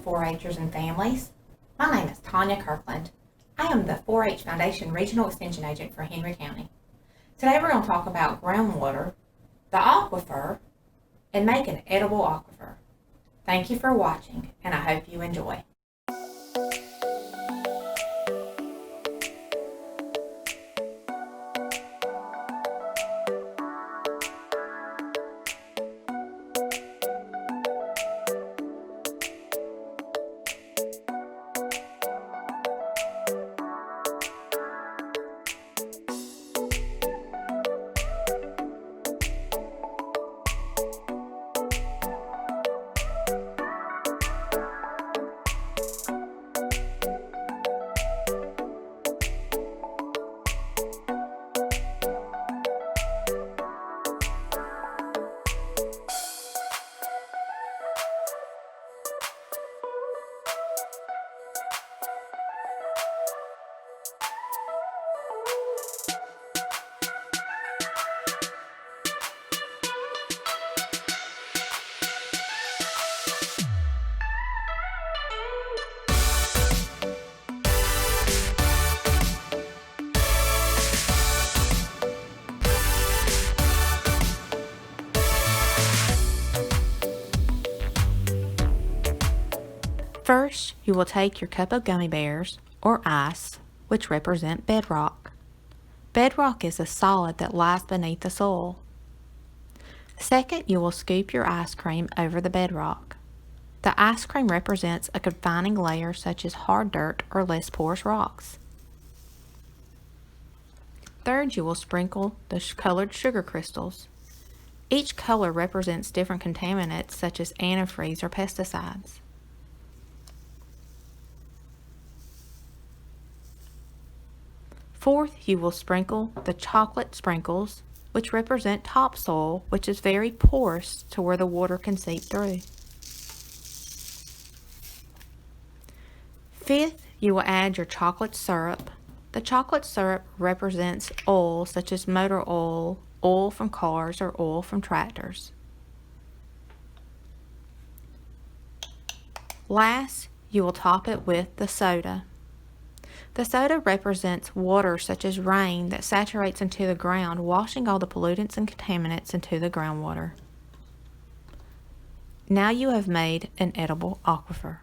4-Hers and families. My name is Tanya Kirkland. I am the 4-H Foundation Regional Extension Agent for Henry County. Today we're going to talk about groundwater, the aquifer, and make an edible aquifer. Thank you for watching, and I hope you enjoy. First, you will take your cup of gummy bears, or ice, which represent bedrock. Bedrock is a solid that lies beneath the soil. Second, you will scoop your ice cream over the bedrock. The ice cream represents a confining layer such as hard dirt or less porous rocks. Third, you will sprinkle the colored sugar crystals. Each color represents different contaminants such as antifreeze or pesticides. Fourth, you will sprinkle the chocolate sprinkles, which represent topsoil, which is very porous to where the water can seep through. Fifth, you will add your chocolate syrup. The chocolate syrup represents oil such as motor oil, oil from cars, or oil from tractors. Last, you will top it with the soda. The soda represents water such as rain that saturates into the ground, washing all the pollutants and contaminants into the groundwater. Now you have made an edible aquifer.